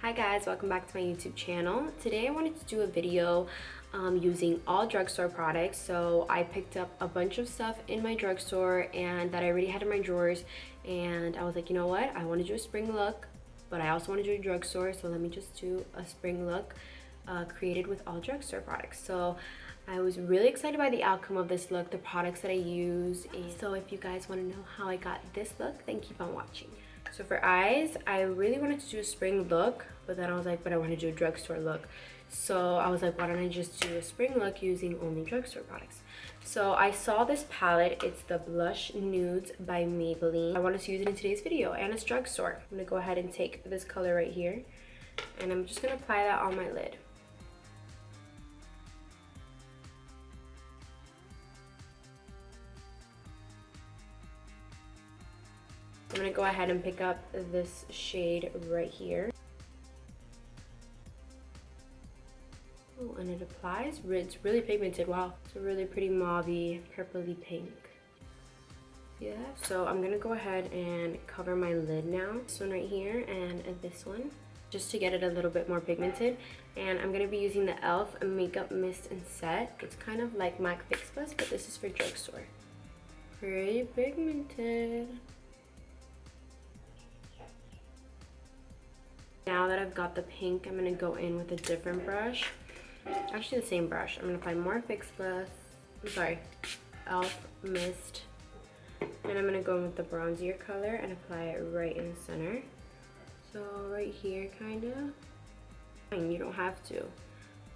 Hi guys, welcome back to my YouTube channel. Today I wanted to do a video using all drugstore products. So I picked up a bunch of stuff in my drugstore and that I already had in my drawers, and I was like, you know what, I want to do a spring look, but I also want to do a drugstore, so let me just do a spring look created with all drugstore products. So I was really excited by the outcome of this look, the products that I use, and so if you guys want to know how I got this look, then keep on watching. So for eyes, I really wanted to do a spring look, but then I was like, but I want to do a drugstore look. So I was like, why don't I just do a spring look using only drugstore products? So I saw this palette. It's the Blush Nudes by Maybelline. I wanted to use it in today's video, and it's drugstore. I'm going to go ahead and take this color right here, and I'm just going to apply that on my lid. I'm going to go ahead and pick up this shade right here. Oh, and it applies. It's really pigmented. Wow. It's a really pretty mauvey, purpley pink. See that? So I'm going to go ahead and cover my lid now. This one right here and this one, just to get it a little bit more pigmented. And I'm going to be using the e.l.f. Makeup Mist and Set. It's kind of like MAC Fix Plus, but this is for drugstore. Pretty pigmented. Now that I've got the pink, I'm going to go in with a different brush. Actually the same brush. I'm going to apply more Fix Plus. e.l.f. Mist. And I'm going to go in with the bronzier color and apply it right in the center. So right here, kind of. And you don't have to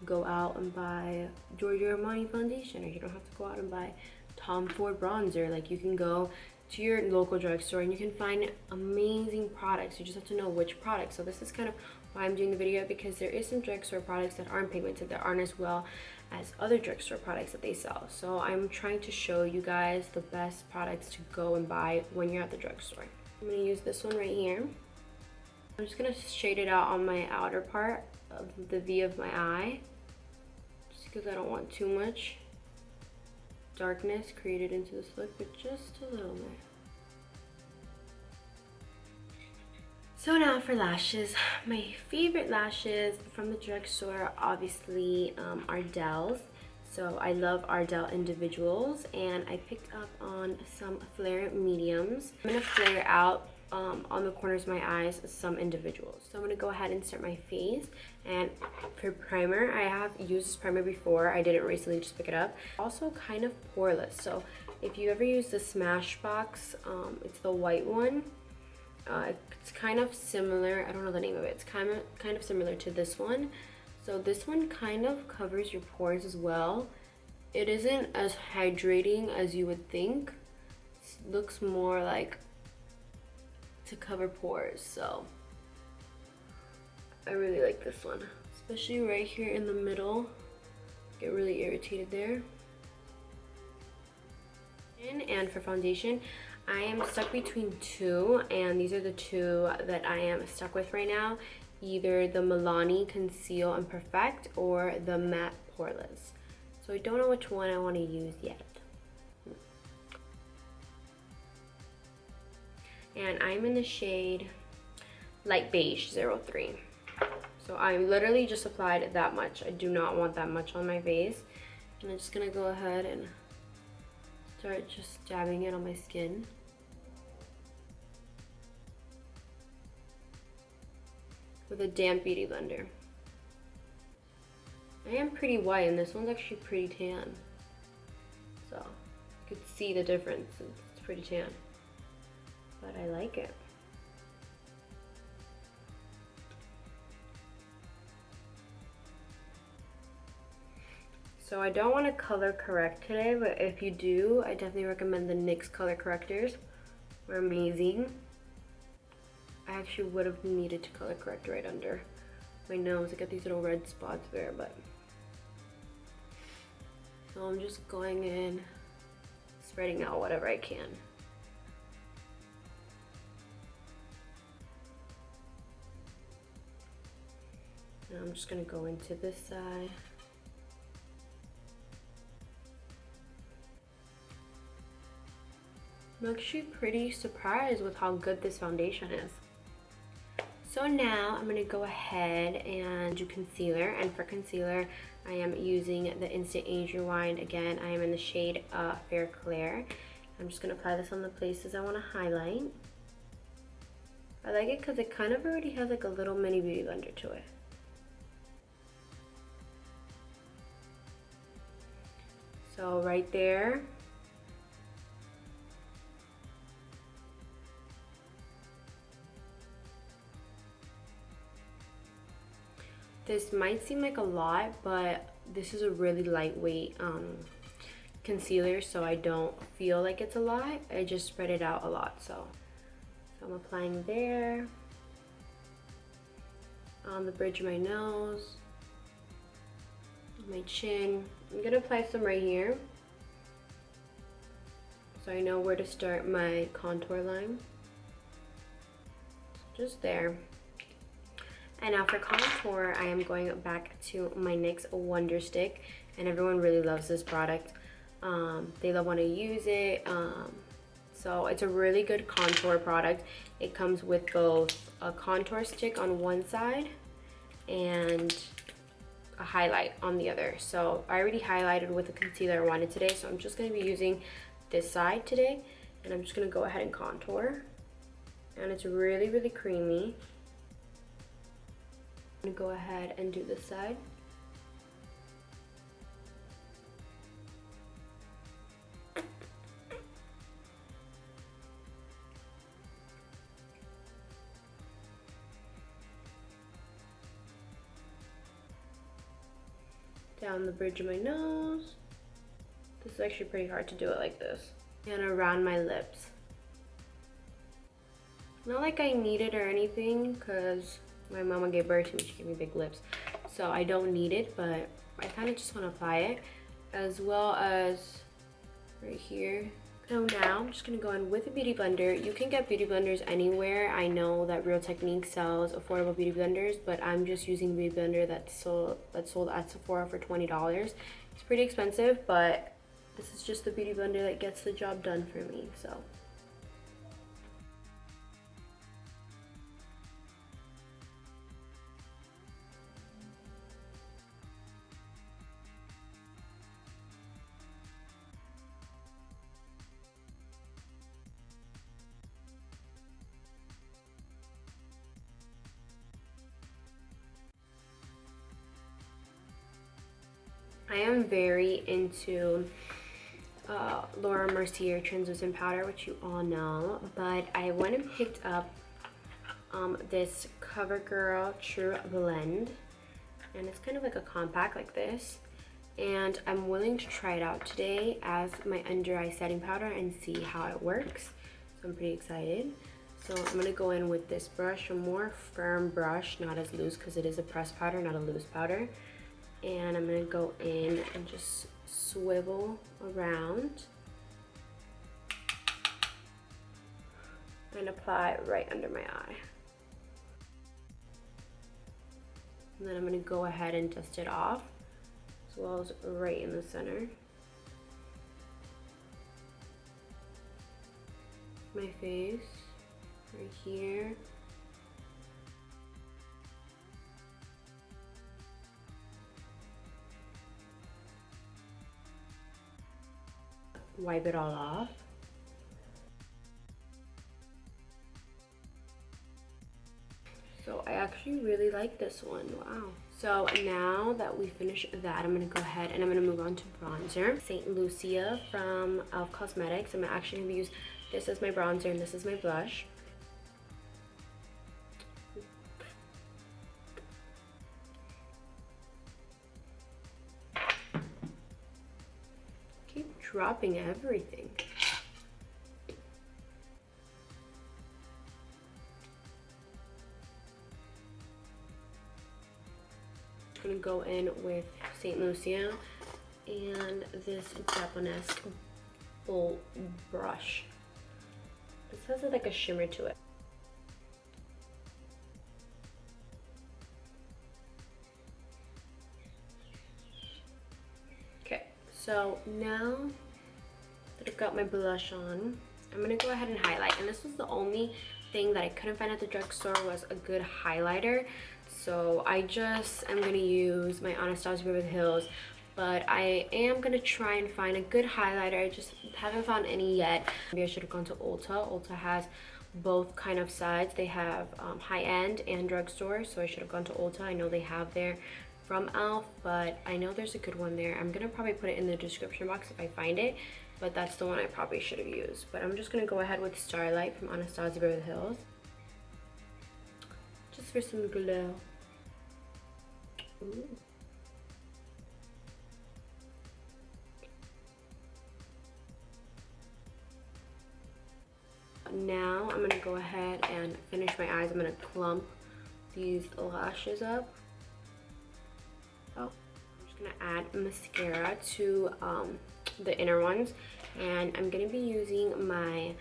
go out and buy Giorgio Armani foundation, or you don't have to go out and buy Tom Ford bronzer. Like, you can go to your local drugstore and you can find amazing products. You just have to know which products. So this is kind of why I'm doing the video, because there is some drugstore products that aren't pigmented, that aren't as well as other drugstore products that they sell. So I'm trying to show you guys the best products to go and buy when you're at the drugstore. I'm going to use this one right here. I'm just going to shade it out on my outer part of the V of my eye, just because I don't want too much darkness created into this look, but just a little bit. So now for lashes. My favorite lashes from the drugstore obviously ARDELL's. So I love ARDELL individuals, and I picked up on some flare mediums. I'm gonna flare out on the corners of my eyes some individuals. So I'm gonna go ahead and start my face. And for primer, I have used this primer before. I didn't recently, just pick it up. Also kind of poreless. So if you ever use the Smashbox, it's the white one. It's kind of similar. I don't know the name of it. It's kind of similar to this one. So this one kind of covers your pores as well. It isn't as hydrating as you would think. It looks more like to cover pores, so I really like this one, especially right here in the middle. Get really irritated there. And for foundation, I am stuck between two, and these are the two that I am stuck with right now. Either the Milani Conceal and Perfect or the Matte Poreless. So I don't know which one I want to use yet. And I'm in the shade Light Beige 03. So I literally just applied that much. I do not want that much on my face. And I'm just gonna go ahead and start just dabbing it on my skin. With a damp beauty blender. I am pretty white, and this one's actually pretty tan. So you could see the difference. It's pretty tan, but I like it. So I don't want to color correct today, but if you do, I definitely recommend the NYX color correctors. They're amazing. I actually would have needed to color correct right under my nose. I got these little red spots there, but so I'm just going in, spreading out whatever I can. Now I'm just gonna go into this side. I'm actually pretty surprised with how good this foundation is. So now I'm going to go ahead and do concealer, and for concealer I am using the Instant Age Rewind. Again, I am in the shade Fair Claire. I'm just going to apply this on the places I want to highlight. I like it because it kind of already has like a little mini beauty blender to it. So right there. This might seem like a lot, but this is a really lightweight concealer, so I don't feel like it's a lot. I just spread it out a lot. So I'm applying there, on the bridge of my nose, on my chin. I'm gonna apply some right here, so I know where to start my contour line. Just there. And now for contour, I am going back to my NYX Wonderstick, and everyone really loves this product. They love when I use it. So it's a really good contour product. It comes with both a contour stick on one side and a highlight on the other. So I already highlighted with the concealer I wanted today, so I'm just going to be using this side today, and I'm just going to go ahead and contour. And it's really, really creamy. I'm gonna go ahead and do this side. Down the bridge of my nose. This is actually pretty hard to do it like this. And around my lips. Not like I need it or anything, because my mama gave birth to me, she gave me big lips. So I don't need it, but I kind of just want to apply it, as well as right here. So now I'm just going to go in with a beauty blender. You can get beauty blenders anywhere. I know that Real Technique sells affordable beauty blenders, but I'm just using a beauty blender that's sold at Sephora for $20. It's pretty expensive, but this is just the beauty blender that gets the job done for me. So I am very into Laura Mercier translucent powder, which you all know, but I went and picked up this CoverGirl True Blend, and it's kind of like a compact like this, and I'm willing to try it out today as my under eye setting powder and see how it works. So I'm pretty excited. So I'm gonna go in with this brush, a more firm brush, not as loose, because it is a pressed powder, not a loose powder. And I'm going to go in and just swivel around and apply it right under my eye. And then I'm going to go ahead and dust it off, as well as right in the center. My face, right here. Wipe it all off. So I actually really like this one. Wow. So now that we finish that, I'm going to go ahead and I'm going to move on to bronzer. St. Lucia from NYX Cosmetics. I'm actually going to use this as my bronzer and this is my blush. Dropping everything. I'm gonna go in with St. Lucia and this Japanese bold brush. This has like a shimmer to it. So now that I've got my blush on, I'm gonna go ahead and highlight, and this was the only thing that I couldn't find at the drugstore was a good highlighter. So I just am gonna use my Anastasia Beverly Hills, but I am gonna try and find a good highlighter. I just haven't found any yet. Maybe I should have gone to Ulta. Ulta has both kind of sides. They have high-end and drugstore, so I should have gone to Ulta. I know they have there from e.l.f., but I know there's a good one there. I'm gonna probably put it in the description box if I find it, but that's the one I probably should have used. But I'm just gonna go ahead with Starlight from Anastasia Beverly Hills, just for some glow. Ooh. Now I'm gonna go ahead and finish my eyes. I'm gonna clump these lashes up. Oh, I'm just gonna add mascara to the inner ones, and I'm gonna be using my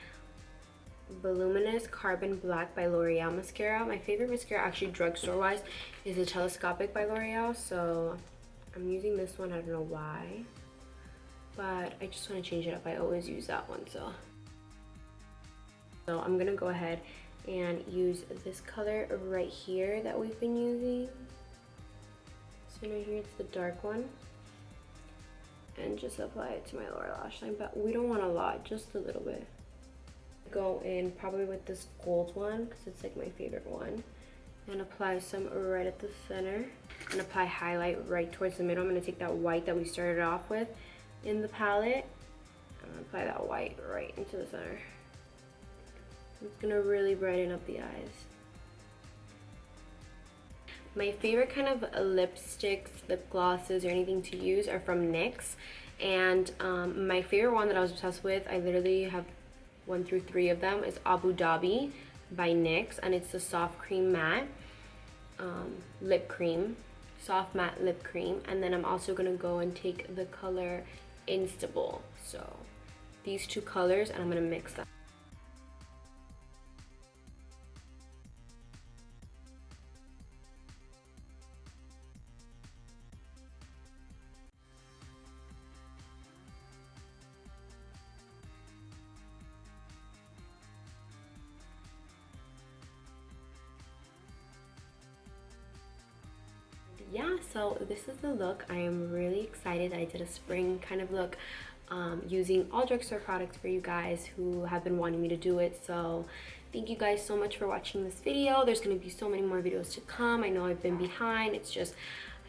Voluminous Carbon Black by L'Oreal mascara. My favorite mascara, actually drugstore wise, is the Telescopic by L'Oreal, so I'm using this one. I don't know why, but I just want to change it up. I always use that one, so I'm gonna go ahead and use this color right here that we've been using. So right here, it's the dark one, and just apply it to my lower lash line, but we don't want a lot, just a little bit. Go in probably with this gold one because it's like my favorite one, and apply some right at the center, and apply highlight right towards the middle. I'm going to take that white that we started off with in the palette and apply that white right into the center. It's going to really brighten up the eyes. My favorite kind of lipsticks, lip glosses, or anything to use are from NYX, and my favorite one that I was obsessed with, I literally have 1 through 3 of them, is Abu Dhabi by NYX, and it's the soft cream matte lip cream, soft matte lip cream. And then I'm also gonna go and take the color INSTABUL, so these two colors, and I'm gonna mix them. Yeah, so this is the look. I am really excited that I did a spring kind of look using all drugstore products for you guys who have been wanting me to do it. So thank you guys so much for watching this video. There's going to be so many more videos to come. I know I've been behind. It's just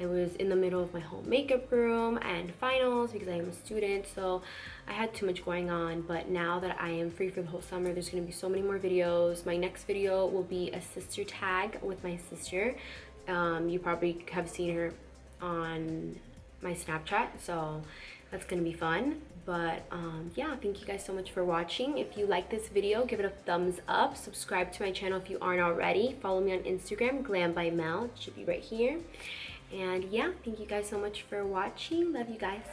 I was in the middle of my whole makeup room and finals because I am a student, so I had too much going on. But now that I am free for the whole summer, there's going to be so many more videos. My next video will be a sister tag with my sister. You probably have seen her on my Snapchat, so that's gonna be fun. But yeah, thank you guys so much for watching. If you like this video, give it a thumbs up. Subscribe to my channel if you aren't already. Follow me on Instagram, Glam by Mel. It should be right here. And yeah, thank you guys so much for watching. Love you guys.